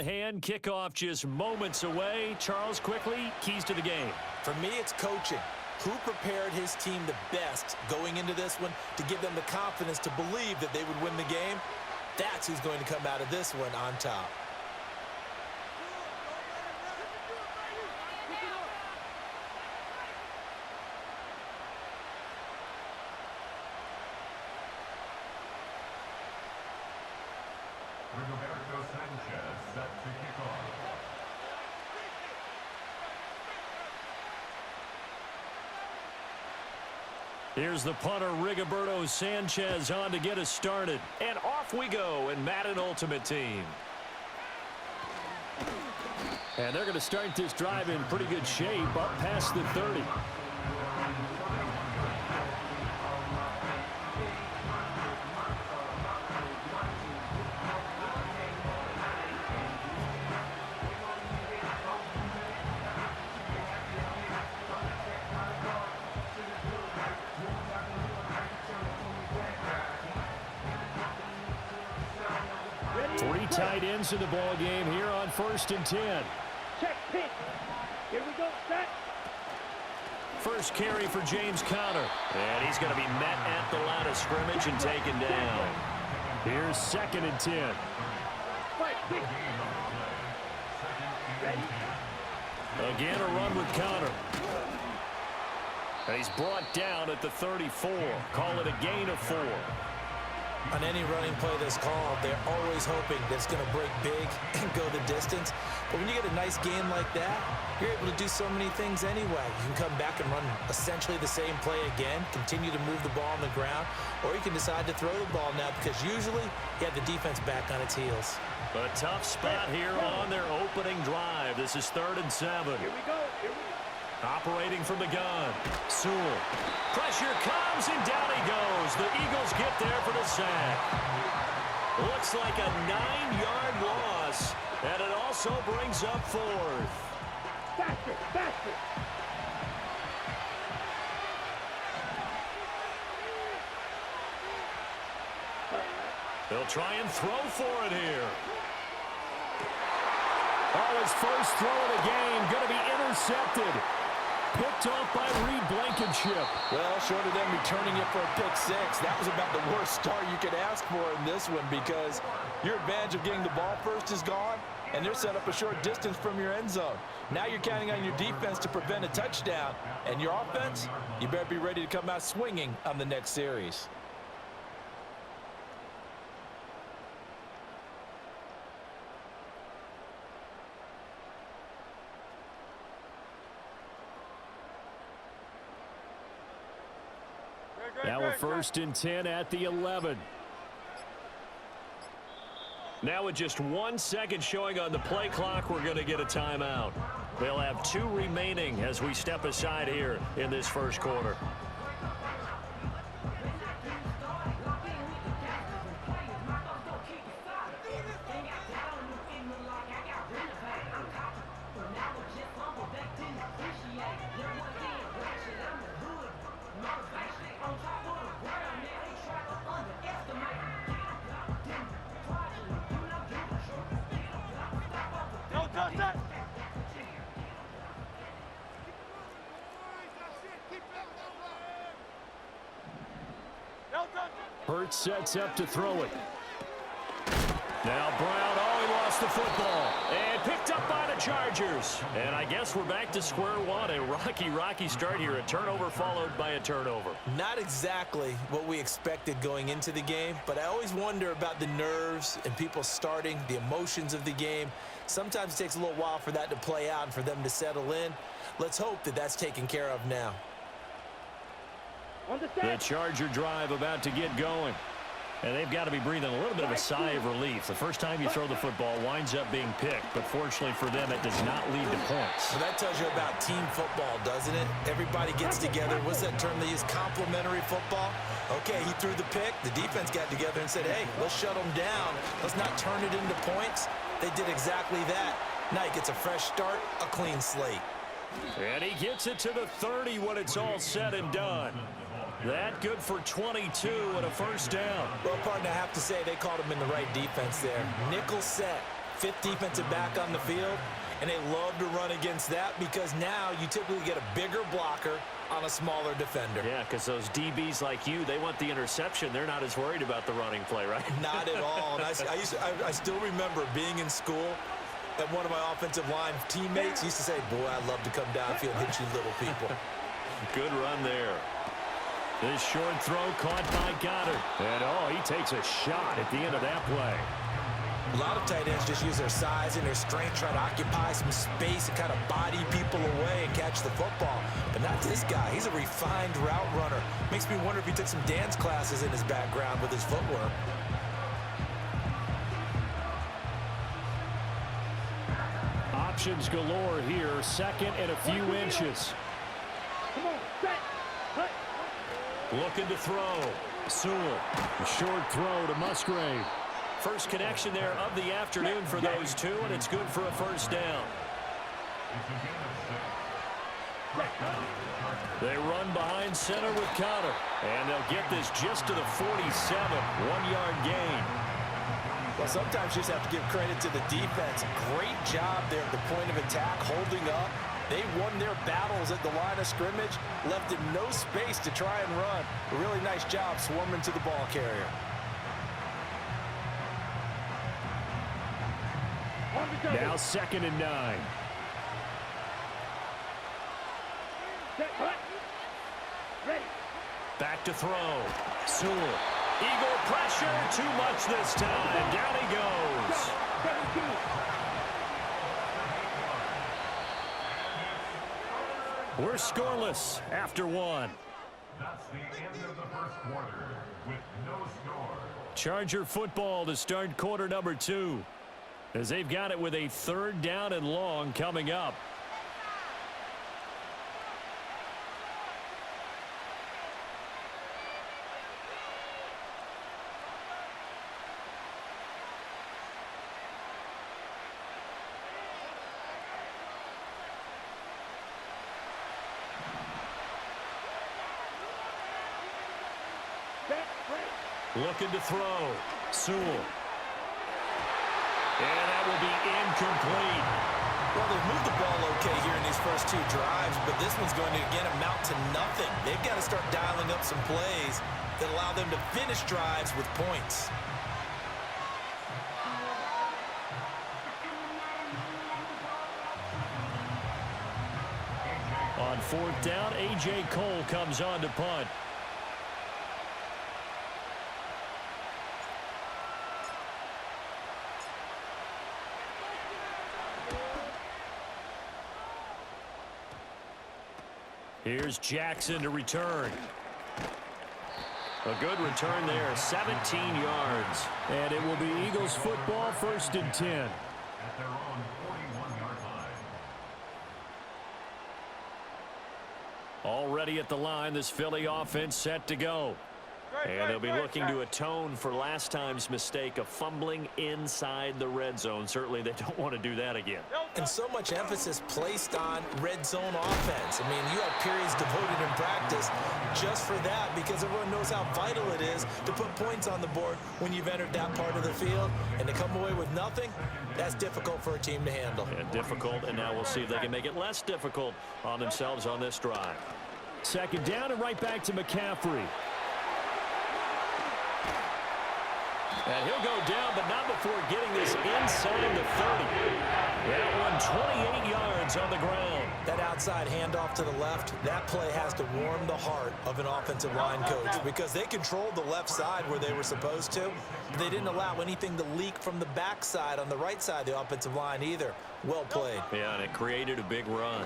Hand kickoff just moments away. Charles, quickly, keys to the game. For me, it's coaching. Who prepared his team the best going into this one to give them the confidence to believe that they would win the game? That's who's going to come out of this one on top. Here's the punter, Rigoberto Sanchez, on to get us started. And off we go in Madden Ultimate Team. And they're going to start this drive in pretty good shape, up past the 30. Three tight ends in the ball game here on 1st and 10. Check pitch. Here we go, set. First carry for James Conner. And he's going to be met at the line of scrimmage and taken down. Here's 2nd and 10. Fight, pitch. Ready? Again, a run with Conner. And he's brought down at the 34. Call it a gain of 4. On any running play that's called, they're always hoping that it's going to break big and go the distance. But when you get a nice game like that, you're able to do so many things anyway. You can come back and run essentially the same play again, continue to move the ball on the ground, or you can decide to throw the ball now because usually you have the defense back on its heels. A tough spot here on their opening drive. This is 3rd and 7. Here we go. Here we go. Operating from the gun. Sewell. Pressure comes, and down he goes. The Eagles get there for the sack. Looks like a 9-yard loss, and it also brings up 4th. Faster, faster. They'll try and throw for it here. Oh, his first throw of the game going to be intercepted. Picked off by Reed Blankenship. Well, short of them returning it for a pick 6, that was about the worst start you could ask for in this one because your advantage of getting the ball first is gone, and they're set up a short distance from your end zone. Now you're counting on your defense to prevent a touchdown, and your offense, you better be ready to come out swinging on the next series. Now a 1st and 10 at the 11. Now with just 1 second showing on the play clock, we're going to get a timeout. They'll have 2 remaining as we step aside here in this first quarter. Hurts sets up to throw it. Now Brown, he lost the football. And picked up by the Chargers. And I guess we're back to square one. A rocky start here. A turnover followed by a turnover. Not exactly what we expected going into the game, but I always wonder about the nerves and people starting, the emotions of the game. Sometimes it takes a little while for that to play out and for them to settle in. Let's hope that that's taken care of now. The Charger drive about to get going. And they've got to be breathing a little bit of a sigh of relief. The first time you throw the football winds up being picked, but fortunately for them, it does not lead to points. Well, that tells you about team football, doesn't it? Everybody gets together. What's that term they use? Complementary football? Okay, he threw the pick. The defense got together and said, hey, let's shut them down. Let's not turn it into points. They did exactly that. Now he gets a fresh start, a clean slate. And he gets it to the 30 when it's all said and done. That good for 22 and a first down. Well, partner, I have to say they called him in the right defense there. Nickel set, fifth defensive back on the field, and they love to run against that because now you typically get a bigger blocker on a smaller defender. Yeah, because those DBs like you, they want the interception. They're not as worried about the running play, right? Not at all. And I still remember being in school, and one of my offensive line teammates used to say, boy, I'd love to come downfield and hit you little people. Good run there. This short throw caught by Goddard. And, oh, he takes a shot at the end of that play. A lot of tight ends just use their size and their strength, try to occupy some space and kind of body people away and catch the football. But not this guy. He's a refined route runner. Makes me wonder if he took some dance classes in his background with his footwork. Options galore here. Second and a few inches. Come on, set, cut. Looking to throw. Sewell. A short throw to Musgrave. First connection there of the afternoon for those two, and it's good for a first down. They run behind center with Connor, and they'll get this just to the 47, 1-yard gain. Well, sometimes you just have to give credit to the defense. Great job there at the point of attack, holding up. They won their battles at the line of scrimmage, left in no space to try and run. A really nice job swarming to the ball carrier. Now 2nd and 9. Set, cut. Ready. Back to throw. Sewell. Eagle pressure. Too much this time. Down he goes. 17. We're scoreless after one. That's the end of the first quarter with no score. Charger football to start quarter number 2. As they've got it with a 3rd down and long coming up. Set, ready. Looking to throw. Sewell. And that will be incomplete. Well, they've moved the ball okay here in these first 2 drives, but this one's going to, again, amount to nothing. They've got to start dialing up some plays that allow them to finish drives with points. On 4th down, A.J. Cole comes on to punt. Here's Jackson to return. A good return there, 17 yards. And it will be Eagles football, 1st and 10. At their own 41-yard line. Already at the line, this Philly offense set to go. And they'll be looking to atone for last time's mistake of fumbling inside the red zone. Certainly they don't want to do that again. And so much emphasis placed on red zone offense. I mean, you have periods devoted in practice just for that because everyone knows how vital it is to put points on the board when you've entered that part of the field. And to come away with nothing, that's difficult for a team to handle. Yeah, difficult, and now we'll see if they can make it less difficult on themselves on this drive. 2nd down and right back to McCaffrey. And he'll go down, but not before getting this inside the 30. That one 28 yards on the ground. That outside handoff to the left, that play has to warm the heart of an offensive line coach because they controlled the left side where they were supposed to. They didn't allow anything to leak from the backside on the right side of the offensive line either. Well played. Yeah, and it created a big run.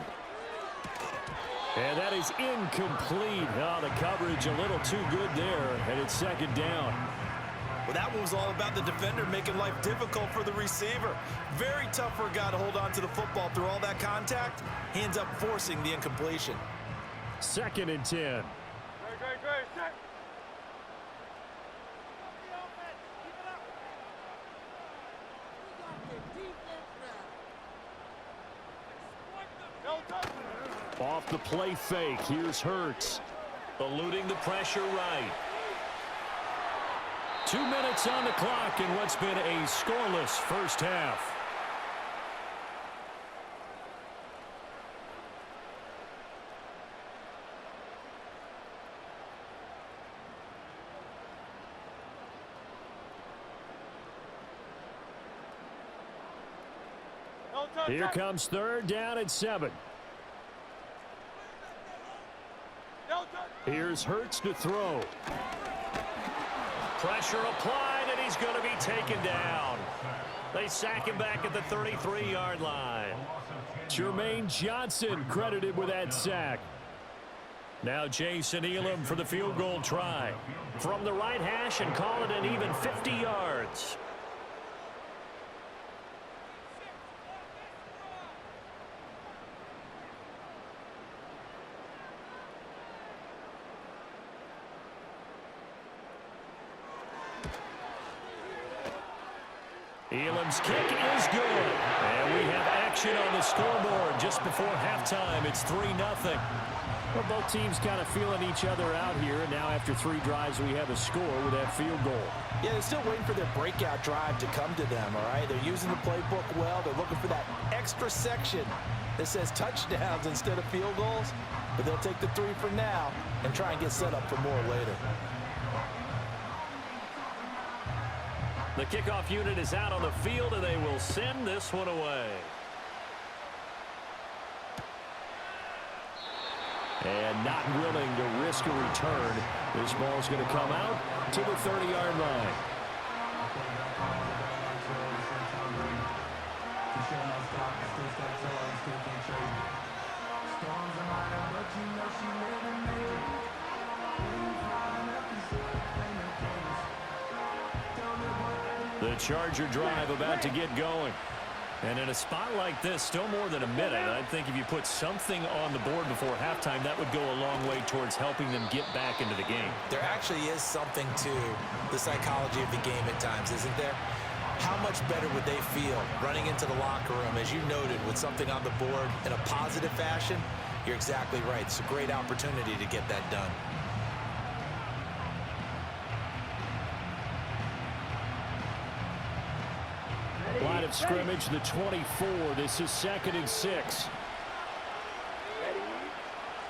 And that is incomplete. Oh, the coverage a little too good there, and it's 2nd down. Well, that one was all about the defender making life difficult for the receiver. Very tough for a guy to hold on to the football through all that contact. He ends up forcing the incompletion. 2nd and 10. Great, set. Off the play fake, here's Hurts. Eluding the pressure right. 2 minutes on the clock in what's been a scoreless first half. Here comes third down and 7. Here's Hurts to throw. Pressure applied, and he's going to be taken down. They sack him back at the 33-yard line. Jermaine Johnson credited with that sack. Now Jason Elam for the field goal try. From the right hash and call it an even 50 yards. Elam's kick is good. And we have action on the scoreboard just before halftime. It's 3-0. Well, both teams kind of feeling each other out here. And now after 3 drives, we have a score with that field goal. Yeah, they're still waiting for their breakout drive to come to them, all right? They're using the playbook well. They're looking for that extra section that says touchdowns instead of field goals. But they'll take the 3 for now and try and get set up for more later. The kickoff unit is out on the field, and they will send this one away. And not willing to risk a return. This ball's going to come out to the 30-yard line. The Charger drive about to get going. And in a spot like this, still more than a minute, I think if you put something on the board before halftime, that would go a long way towards helping them get back into the game. There actually is something to the psychology of the game at times, isn't there? How much better would they feel running into the locker room, as you noted, with something on the board in a positive fashion? You're exactly right. It's a great opportunity to get that done. Line of scrimmage, the 24. This is 2nd and 6.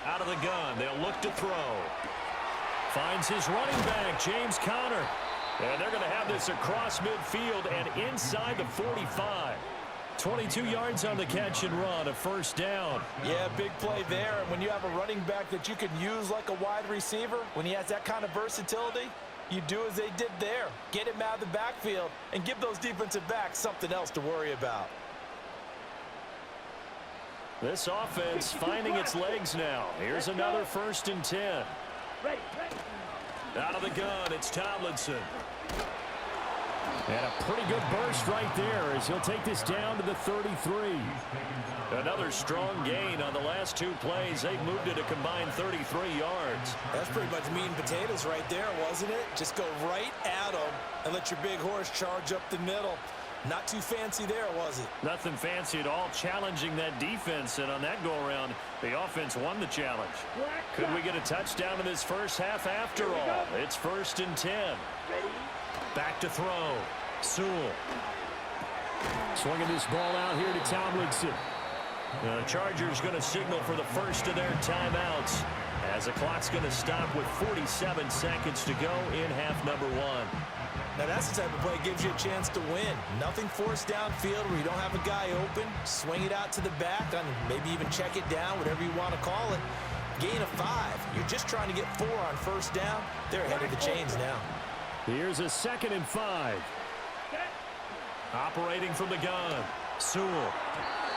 Out of the gun. They'll look to throw. Finds his running back, James Conner. And they're going to have this across midfield and inside the 45. 22 yards on the catch and run, a first down. Yeah, big play there. And when you have a running back that you can use like a wide receiver, when he has that kind of versatility, you do as they did there. Get him out of the backfield and give those defensive backs something else to worry about. This offense finding its legs now. Here's another 1st and 10. Out of the gun, it's Tomlinson. And a pretty good burst right there as he'll take this down to the 33. Another strong gain on the last 2 plays. They've moved it a combined 33 yards. That's pretty much meat and potatoes right there, wasn't it? Just go right at them and let your big horse charge up the middle. Not too fancy there, was it? Nothing fancy at all, challenging that defense. And on that go-around, the offense won the challenge. Could we get a touchdown in this first half after all? It's 1st and 10. Back to throw. Sewell. Swinging this ball out here to Tomlinson. The Chargers going to signal for the first of their timeouts as the clock's going to stop with 47 seconds to go in half number 1. Now that's the type of play that gives you a chance to win. Nothing forced downfield where you don't have a guy open. Swing it out to the back, and maybe even check it down, whatever you want to call it. Gain of 5. You're just trying to get 4 on first down. They're ahead of the chains now. Here's a 2nd and 5. Operating from the gun. Sewell.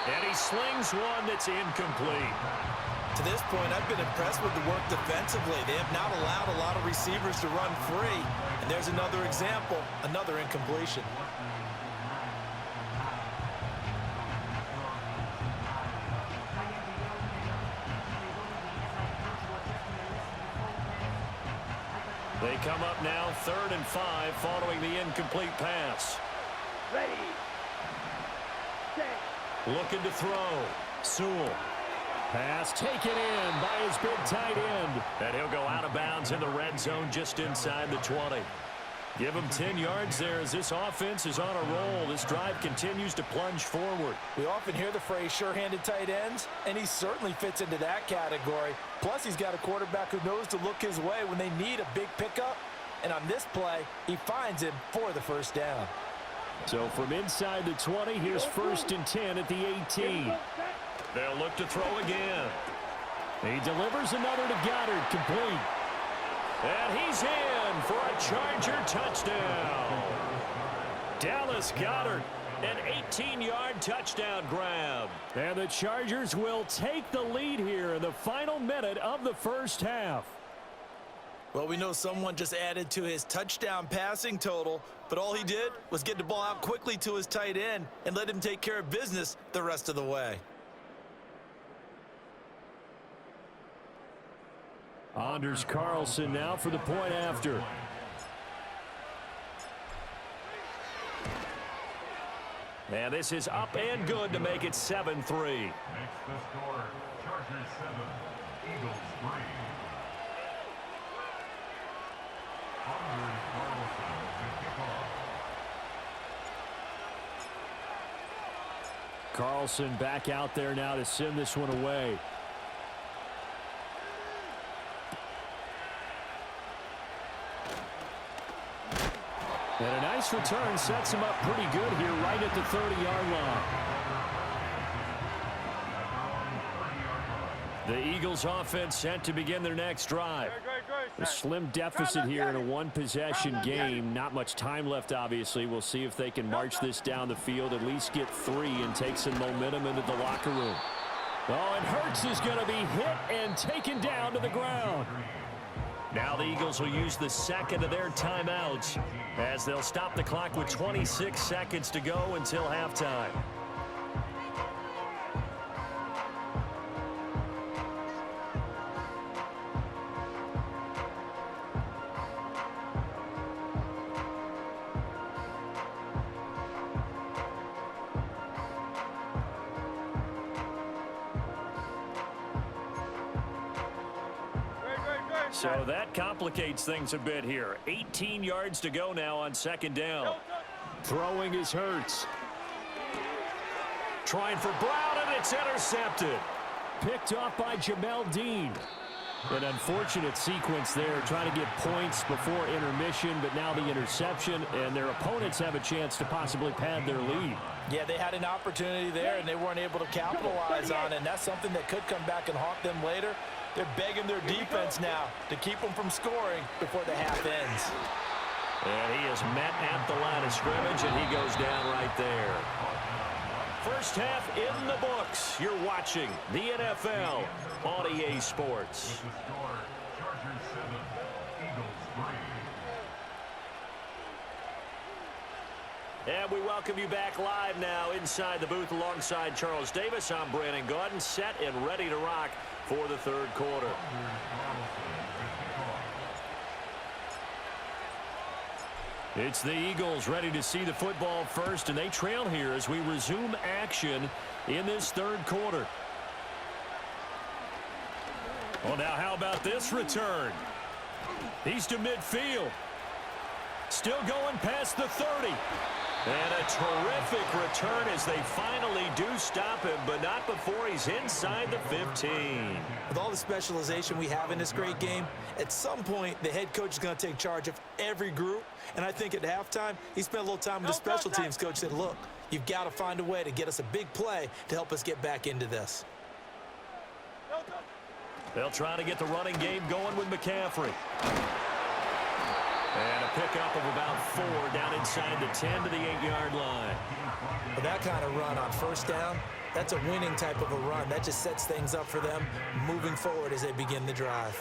And he slings one that's incomplete. To this point, I've been impressed with the work defensively. They have not allowed a lot of receivers to run free. And there's another example, another incompletion. They come up now 3rd and 5 following the incomplete pass. Ready. Set. Looking to throw. Sewell. Pass taken in by his big tight end. And he'll go out of bounds in the red zone just inside the 20. Give him 10 yards there as this offense is on a roll. This drive continues to plunge forward. We often hear the phrase sure-handed tight ends, and he certainly fits into that category. Plus, he's got a quarterback who knows to look his way when they need a big pickup. And on this play, he finds him for the first down. So from inside the 20, here's 1st and 10 at the 18. They'll look to throw again. He delivers another to Goddard, complete. And he's in for a Charger touchdown. Dallas Goedert, an 18-yard touchdown grab. And the Chargers will take the lead here in the final minute of the first half. Well, we know someone just added to his touchdown passing total, but all he did was get the ball out quickly to his tight end and let him take care of business the rest of the way. Anders Carlson now for the point after. And this is up and good to make it 7-3. Makes the score Chargers 7, Eagles 3. Anders Carlson to kick off. Carlson back out there now to send this one away. And a nice return sets him up pretty good here right at the 30-yard line. The Eagles offense set to begin their next drive. A slim deficit here in a one-possession game. Not much time left, obviously. We'll see if they can march this down the field, at least get 3 and take some momentum into the locker room. Oh, and Hurts is going to be hit and taken down to the ground. Now the Eagles will use the second of their timeouts as they'll stop the clock with 26 seconds to go until halftime. So that complicates things a bit here. 18 yards to go now on 2nd down. Throwing is Hurts. Trying for Brown, and it's intercepted. Picked off by Jamel Dean. An unfortunate sequence there, trying to get points before intermission, but now the interception, and their opponents have a chance to possibly pad their lead. Yeah, they had an opportunity there, and they weren't able to capitalize on it, and that's something that could come back and haunt them later. They're begging their defense now to keep them from scoring before the half ends. And he is met at the line of scrimmage, and he goes down right there. First half in the books. You're watching the NFL on EA Sports. With the score Chargers 7, Eagles 3. And we welcome you back live now inside the booth alongside Charles Davis. I'm Brandon Gaudin, set and ready to rock for the 3rd quarter. It's the Eagles ready to see the football first, and they trail here as we resume action in this 3rd quarter. Well, now how about this return? He's to midfield. Still going past the 30. And a terrific return as they finally do stop him, but not before he's inside the 15. With all the specialization we have in this great game, at some point the head coach is going to take charge of every group. And I think at halftime, he spent a little time with the special teams coach, said, look, you've got to find a way to get us a big play to help us get back into this. They'll try to get the running game going with McCaffrey. And a pickup of about 4 down inside the 10 to the 8-yard line. But that kind of run on 1st down, that's a winning type of a run. That just sets things up for them moving forward as they begin the drive.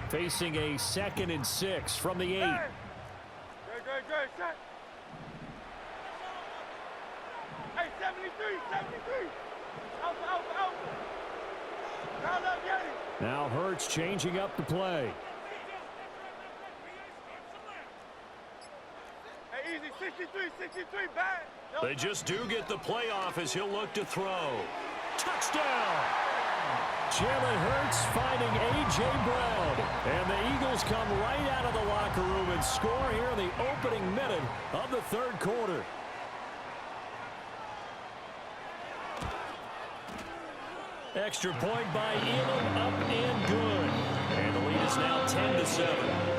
Facing a 2nd and 6 from the 8. Good, set. Hey, 73, 73. Out. Round up, get it. Now Hurts changing up the play. Hey, easy, 63, bad. They just do get the playoff as he'll look to throw. Touchdown! Jalen Hurts finding A.J. Brown. And the Eagles come right out of the locker room and score here in the opening minute of the 3rd quarter. Extra point by Elam, up and good. And the lead is now 10-7.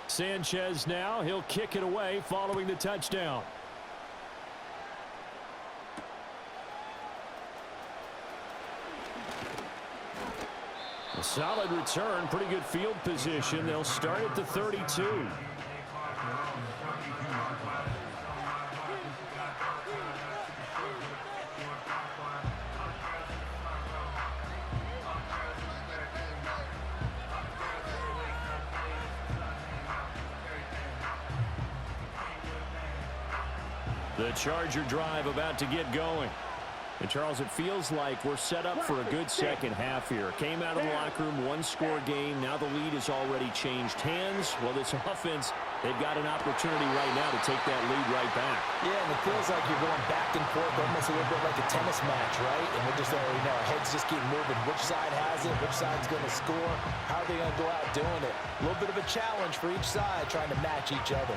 Sanchez now, he'll kick it away following the touchdown. A solid return, pretty good field position. They'll start at the 32. The Charger drive about to get going. And, Charles, it feels like we're set up for a good second half here. Came out of the locker room, one-score game. Now the lead has already changed hands. Well, this offense, they've got an opportunity right now to take that lead right back. Yeah, and it feels like you're going back and forth almost a little bit like a tennis match, right? And we're just already know our heads just keep moving. Which side has it? Which side's going to score? How are they going to go out doing it? A little bit of a challenge for each side trying to match each other.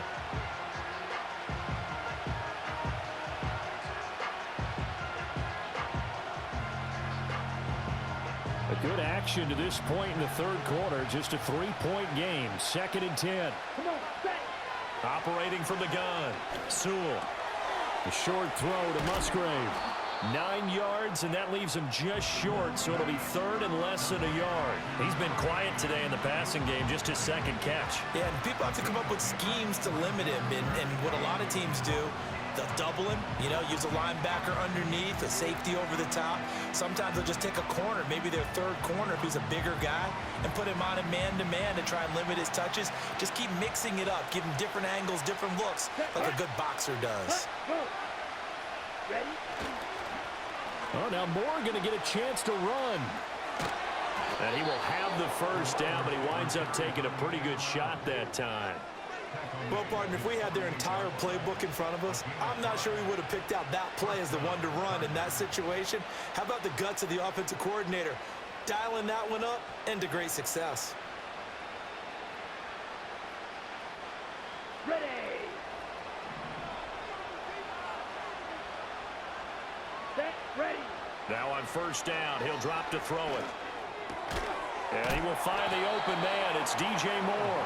Good action to this point in the third quarter. Just a three-point game. 2nd and 10. Operating from the gun. Sewell. The short throw to Musgrave. 9 yards, and that leaves him just short, so it'll be third and less than a yard. He's been quiet today in the passing game, just his second catch. Yeah, and people have to come up with schemes to limit him, and what a lot of teams do, they'll double him, you know, use a linebacker underneath, a safety over the top. Sometimes they'll just take a corner, maybe their third corner if he's a bigger guy, and put him on a man-to-man to try and limit his touches. Just keep mixing it up, give him different angles, different looks, like a good boxer does. Ready? Oh, now Moore going to get a chance to run. And he will have the first down, but he winds up taking a pretty good shot that time. Well, partner, if we had their entire playbook in front of us, I'm not sure we would have picked out that play as the one to run in that situation. How about the guts of the offensive coordinator? Dialing that one up and to great success. Ready? Set, ready. Now on first down, he'll drop to throw it. And he will find the open man. It's DJ Moore.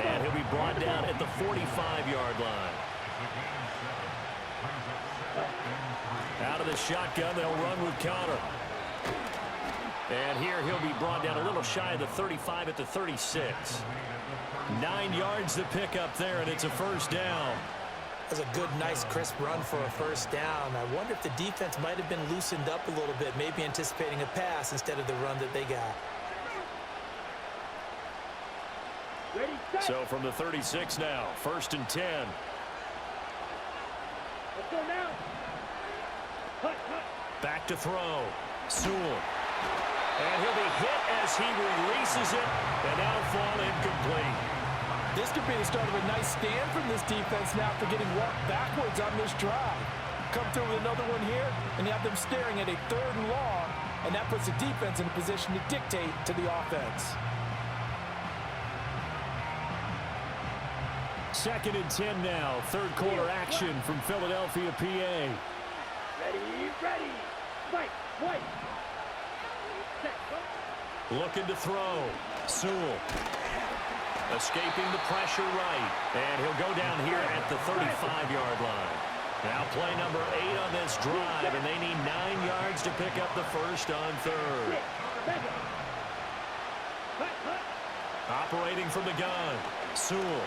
And he'll be brought down at the 45-yard line. Out of the shotgun, they'll run with Connor. And here he'll be brought down a little shy of the 35 at the 36. 9 yards to pick up there, and it's a first down. That's a good, nice, crisp run for a first down. I wonder if the defense might have been loosened up a little bit, maybe anticipating a pass instead of the run that they got. Ready, set. So from the 36 now, 1st and 10. Let's go now. Hut, hut. Back to throw. Sewell. And he'll be hit as he releases it, and that'll fall incomplete. This could be the start of a nice stand from this defense now for getting walked backwards on this drive. Come through with another one here, and you have them staring at a 3rd and long, and that puts the defense in a position to dictate to the offense. 2nd and 10 now. 3rd quarter action from Philadelphia, PA. Ready, ready. Fight, fight. Set, go. Looking to throw. Sewell. Escaping the pressure right. And he'll go down here at the 35-yard line. Now play number 8 on this drive, and they need 9 yards to pick up the first on 3rd. Operating from the gun. Sewell.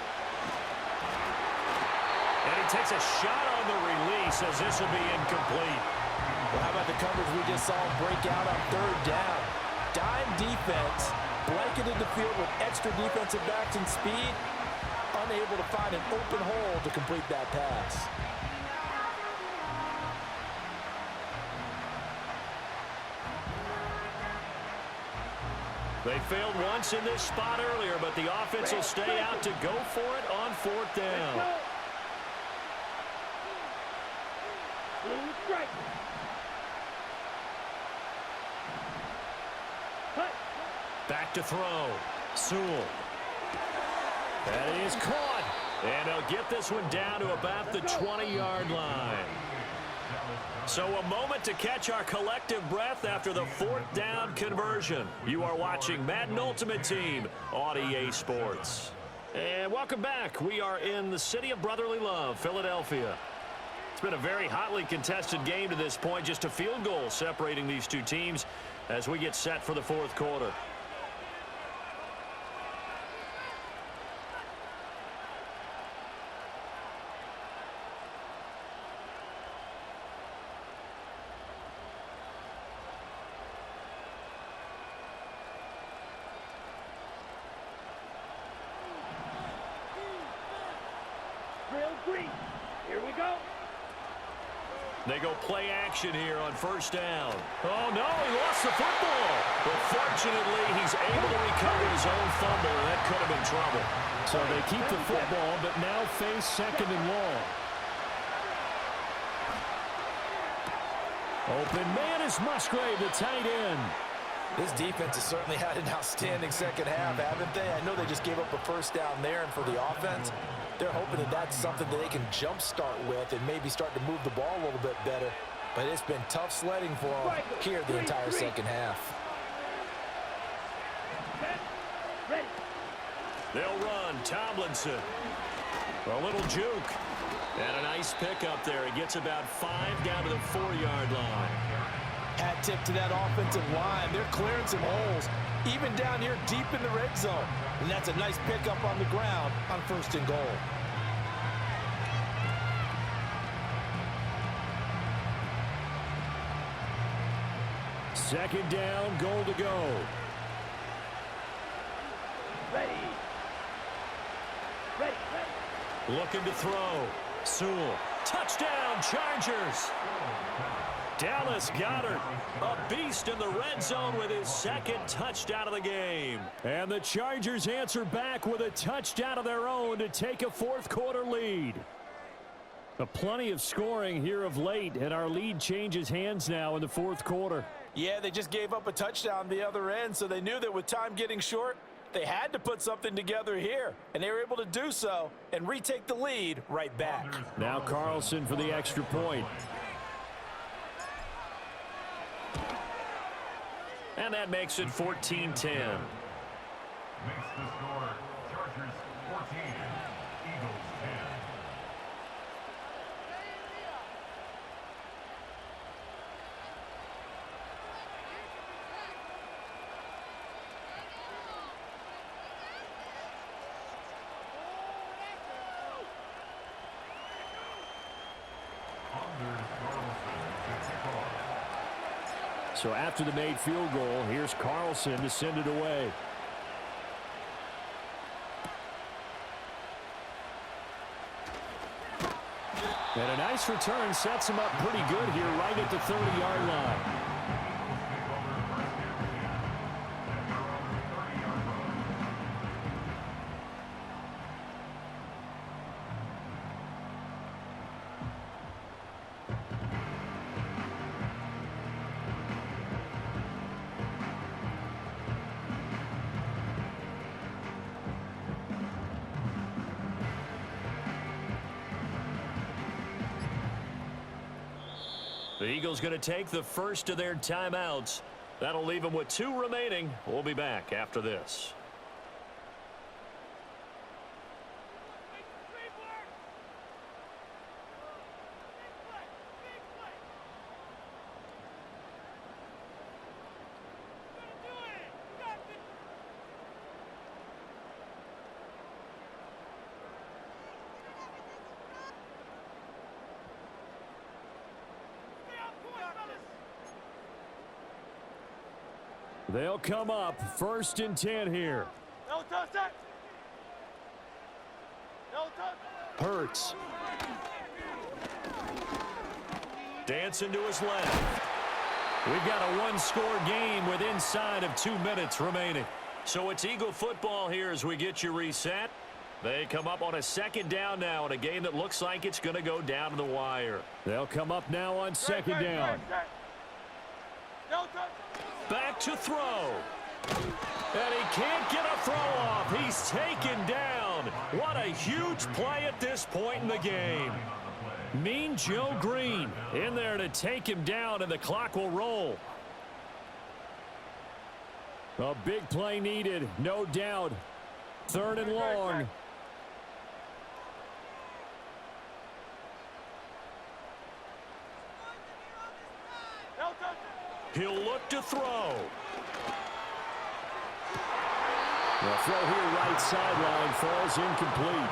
And he takes a shot on the release as this will be incomplete. Well, how about the coverage we just saw break out on 3rd down? Dime defense, blanketed the field with extra defensive backs and speed, unable to find an open hole to complete that pass. They failed once in this spot earlier, but the offense will stay out to go for it on fourth down. Back to throw. Sewell. That is caught. And they'll get this one down to about the 20-yard line. So a moment to catch our collective breath after the fourth down conversion. You are watching Madden Ultimate Team on EA Sports. And welcome back. We are in the city of brotherly love, Philadelphia. It's been a very hotly contested game to this point. Just a field goal separating these two teams as we get set for the fourth quarter. Here we go. They go play action here on first down. Oh, no, he lost the football. But fortunately, he's able to recover his own fumble, and that could have been trouble. So they keep the football, but now face second and long. Open man is Musgrave, the tight end. This defense has certainly had an outstanding second half, haven't they? I know they just gave up a first down there, and for the offense, they're hoping that that's something that they can jumpstart with and maybe start to move the ball a little bit better. But it's been tough sledding for them here the entire second half. They'll run. Tomlinson. A little juke. And a nice pickup there. He gets about 5 down to the 4-yard line. Hat tip to that offensive line. They're clearing some holes, even down here deep in the red zone. And that's a nice pickup on the ground on first and goal. Second down, goal to go. Ready. Looking to throw. Sewell. Touchdown, Chargers. Dallas Goedert, a beast in the red zone with his second touchdown of the game. And the Chargers answer back with a touchdown of their own to take a fourth quarter lead. Plenty of scoring here of late, and our lead changes hands now in the fourth quarter. Yeah, they just gave up a touchdown the other end, so they knew that with time getting short, they had to put something together here, and they were able to do so and retake the lead right back. Now Carlson for the extra point. And that makes it 14-10. Makes the score Chargers 14, Eagles 10. So after the made field goal, here's Carlson to send it away. And a nice return sets him up pretty good here right at the 30-yard line. The Eagles going to take the first of their timeouts. That'll leave them with 2 remaining. We'll be back after this. They'll come up 1st and 10 here. No touch that. No touch. Hurts. Dancing to his left. We've got a one-score game with inside of 2 minutes remaining. So it's Eagle football here as we get you reset. They come up on a second down now in a game that looks like it's going to go down to the wire. They'll come up now on second down. Back to throw. And he can't get a throw off. He's taken down. What a huge play at this point in the game. Mean Joe Green in there to take him down, and the clock will roll. A big play needed, no doubt. 3rd and long. He'll look to throw. The throw here right sideline falls incomplete.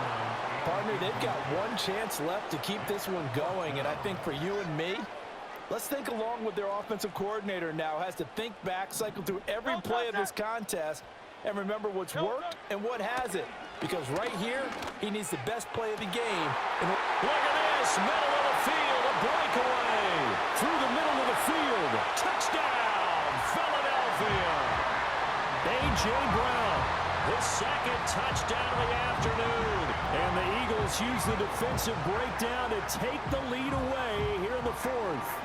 Partner, they've got one chance left to keep this one going, and I think for you and me, let's think along with their offensive coordinator now. Has to think back, cycle through every play of this contest, and remember what's worked and what hasn't. Because right here, he needs the best play of the game. And look at this, middle of the field, a breakaway. Through the middle of the field. Touchdown, Philadelphia. A.J. Brown, his second touchdown of the afternoon. And the Eagles use the defensive breakdown to take the lead away here in the 4th.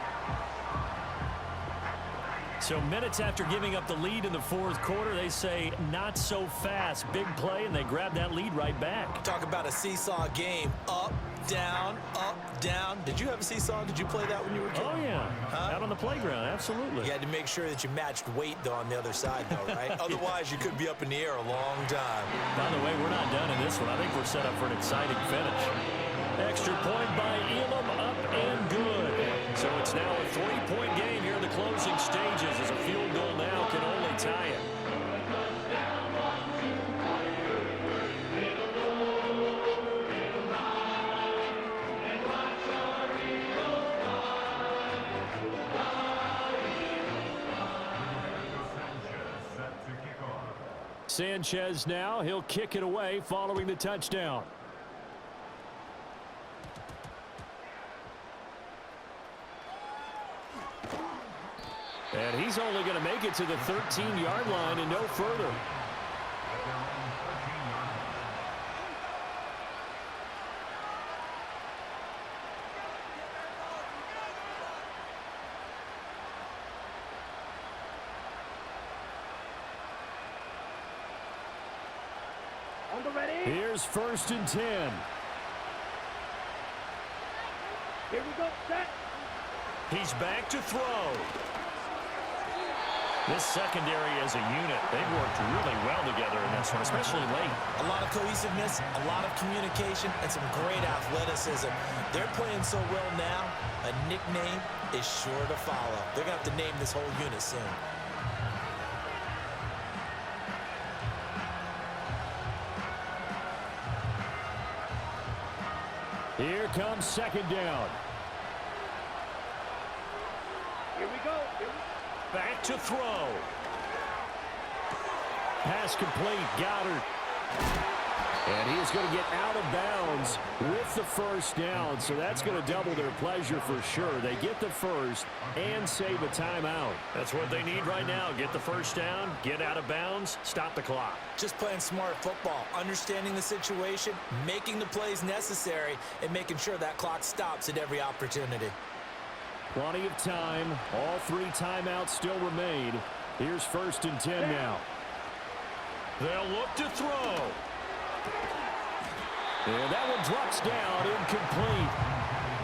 So minutes after giving up the lead in the 4th quarter, they say not so fast. Big play, and they grab that lead right back. Talk about a seesaw game. Up, down, up, down. Did you have a seesaw? Did you play that when you were a kid? Oh, yeah. Out on the playground, absolutely. You had to make sure that you matched weight, though, on the other side, though, right? Otherwise, you could be up in the air a long time. By the way, we're not done in this one. I think we're set up for an exciting finish. Extra point by Elam, up and good. So it's now a 3-point game here in the closing stages as a field goal now can only tie it. Sanchez now, he'll kick it away following the touchdown. And he's only going to make it to the 13-yard line and no further. On the ready. Here's 1st and 10. Here we go. Set. He's back to throw. This secondary as a unit, they've worked really well together in this one, especially late. A lot of cohesiveness, a lot of communication, and some great athleticism. They're playing so well now, a nickname is sure to follow. They're going to have to name this whole unit soon. Here comes 2nd down. Here we go. Back to throw. Pass complete, Goddard. And he is going to get out of bounds with the 1st down, so that's going to double their pleasure for sure. They get the 1st and save a timeout. That's what they need right now. Get the 1st down, get out of bounds, stop the clock. Just playing smart football, understanding the situation, making the plays necessary, and making sure that clock stops at every opportunity. Plenty of time. All 3 timeouts still remain. Here's 1st and 10 now. They'll look to throw. And that one drops down, incomplete.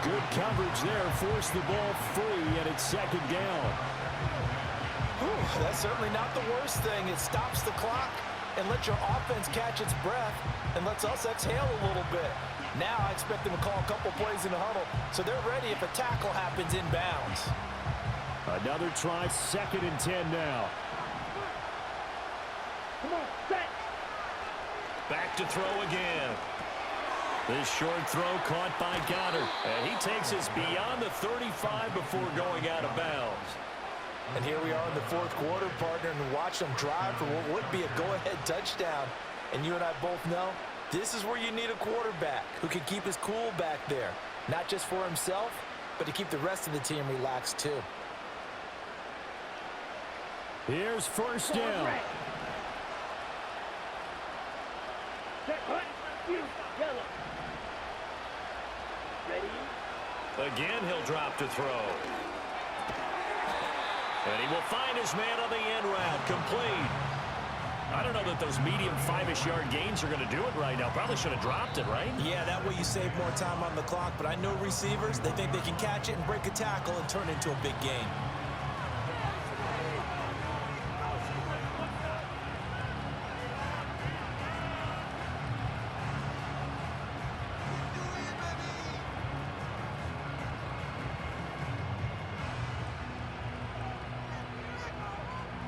Good coverage there, forced the ball free, and it's 2nd down. Whew, that's certainly not the worst thing. It stops the clock and lets your offense catch its breath and lets us exhale a little bit. Now I expect them to call a couple plays in the huddle, so they're ready if a tackle happens inbounds. Another try, 2nd and 10 now. Come on, set. Back to throw again. This short throw caught by Goddard. And he takes us beyond the 35 before going out of bounds. And here we are in the 4th quarter, partner, and watch them drive for what would be a go-ahead touchdown. And you and I both know this is where you need a quarterback who can keep his cool back there. Not just for himself, but to keep the rest of the team relaxed too. Here's first down. Set, hut, yellow. Ready? Again, he'll drop to throw. And he will find his man on the end route. Complete. I don't know that those medium 5-ish yard gains are going to do it right now. Probably should have dropped it, right? Yeah, that way you save more time on the clock. But I know receivers, they think they can catch it and break a tackle and turn it into a big gain.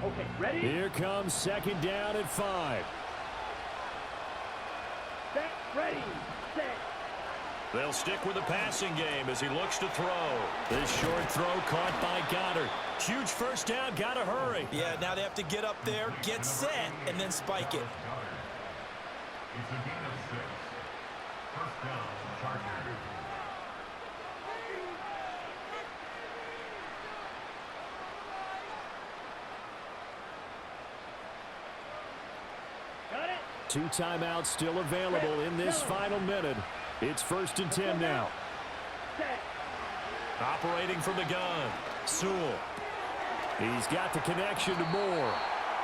Okay, ready? Here comes second down at 5. Set, ready, set. They'll stick with the passing game as he looks to throw. This short throw caught by Goddard. Huge first down, gotta hurry. Yeah, now they have to get up there, get set, and then spike it. It's a gain of 6. First down, Chargers. Got it? 2 timeouts still available in this final minute. It's 1st and 10 now. Set. Operating from the gun, Sewell. He's got the connection to Moore.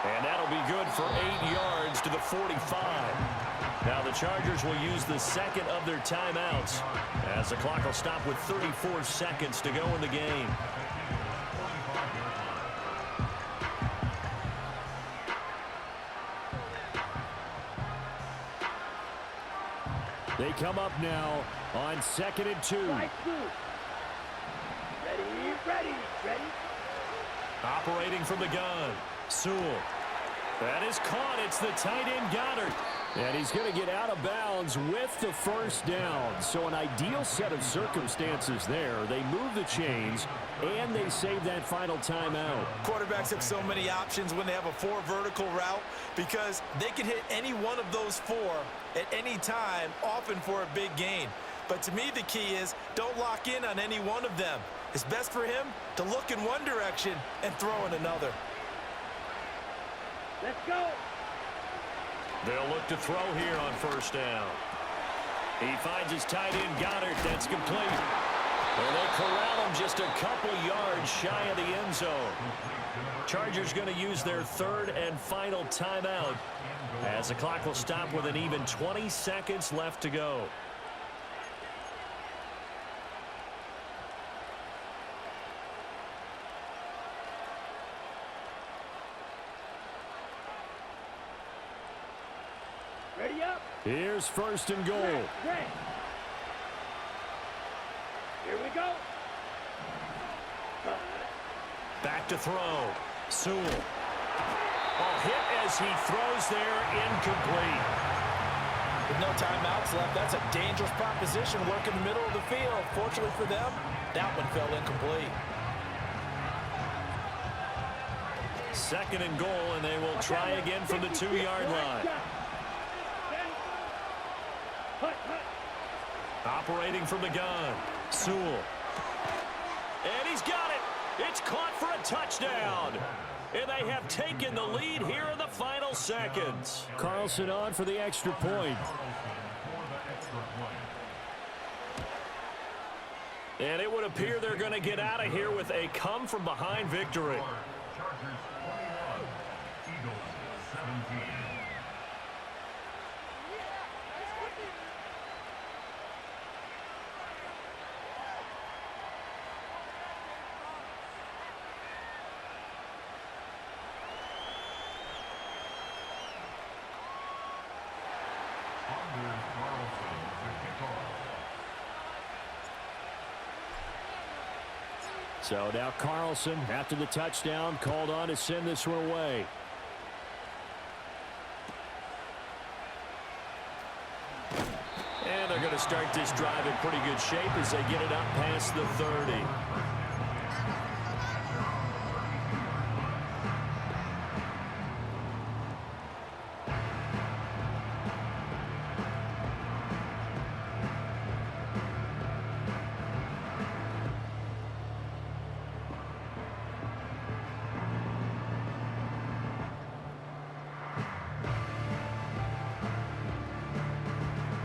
And that'll be good for 8 yards to the 45. Now the Chargers will use the second of their timeouts as the clock will stop with 34 seconds to go in the game. They come up now on 2nd and 2. Right through. Ready. Operating from the gun, Sewell. That is caught. It's the tight end Goddard. And he's going to get out of bounds with the first down. So an ideal set of circumstances there. They move the chains, and they save that final timeout. Quarterbacks have so many options when they have a 4 vertical route because they can hit any one of those 4 at any time, often for a big gain. But to me, the key is don't lock in on any one of them. It's best for him to look in one direction and throw in another. Let's go. They'll look to throw here on first down. He finds his tight end Goddard. That's complete. And they corral him just a couple yards shy of the end zone. Chargers going to use their 3rd and final timeout as the clock will stop with an even 20 seconds left to go. Ready up. Here's 1st and goal. Set. Here we go. Back to throw. Sewell. Hit as he throws there, incomplete. With no timeouts left, that's a dangerous proposition. Work in the middle of the field. Fortunately for them, that one fell incomplete. 2nd and goal, and they will try again from the 2-yard line. Operating from the gun, Sewell. And he's got it. It's caught for a touchdown. And they have taken the lead here in the final seconds. Carlson on for the extra point. And it would appear they're going to get out of here with a come-from-behind victory. Chargers 21, Eagles 17. So now Carlson, after the touchdown, called on to send this one away. And they're going to start this drive in pretty good shape as they get it up past the 30.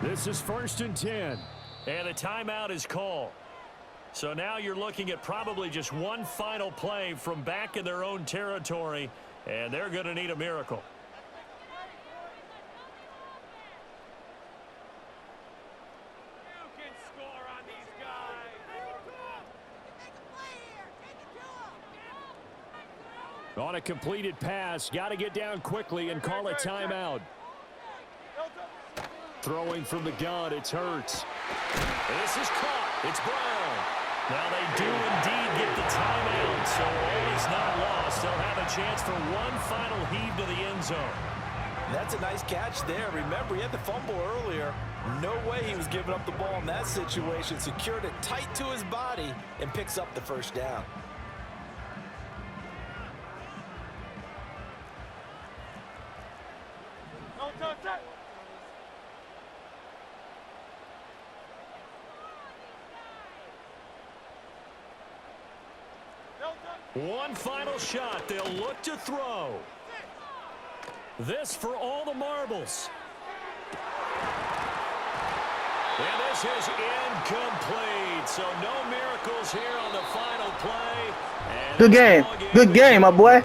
This is 1st and 10. And a timeout is called. So now you're looking at probably just one final play from back in their own territory, and they're going to need a miracle. You can score on these guys. On a completed pass, got to get down quickly and call a timeout. Throwing from the gun, it's Hurts. This is caught. It's Brown. Now they do indeed get the timeout, so all is not lost. They'll have a chance for one final heave to the end zone. That's a nice catch there. Remember, he had the fumble earlier. No way he was giving up the ball in that situation. Secured it tight to his body and picks up the first down. One final shot. They'll look to throw. This for all the marbles. And this is incomplete. So no miracles here on the final play. And Good game. Good game, my boy.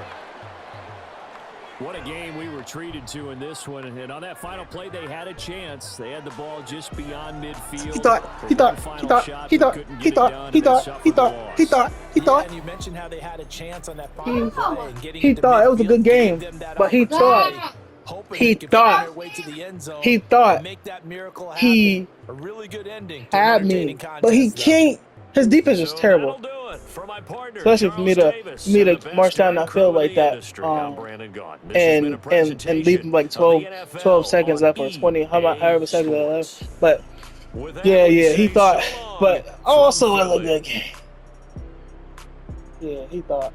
What a game we were treated to in this one. And on that final play, they had a chance. They had the ball just beyond midfield. He thought. And you mentioned how they had a chance on that final play and getting He into thought it was a good midfield, game, giving them that but he opportunity, thought. hoping He they could find thought. their way to the end zone He thought. and make that miracle happen. He a really good ending to had an me, entertaining but he contest, though. can't. His defense is So terrible, that'll do it for my partner, especially for me Charles to Davis, me and the to best march down time that field crew in like the that, industry. I'm Brandon Gaudin. This has been a and presentation leave him like of the 12 NFL seconds left or 20, however seconds left. But With that, yeah, we he say thought. so long But from also it was a Philly. good game. Yeah, he thought.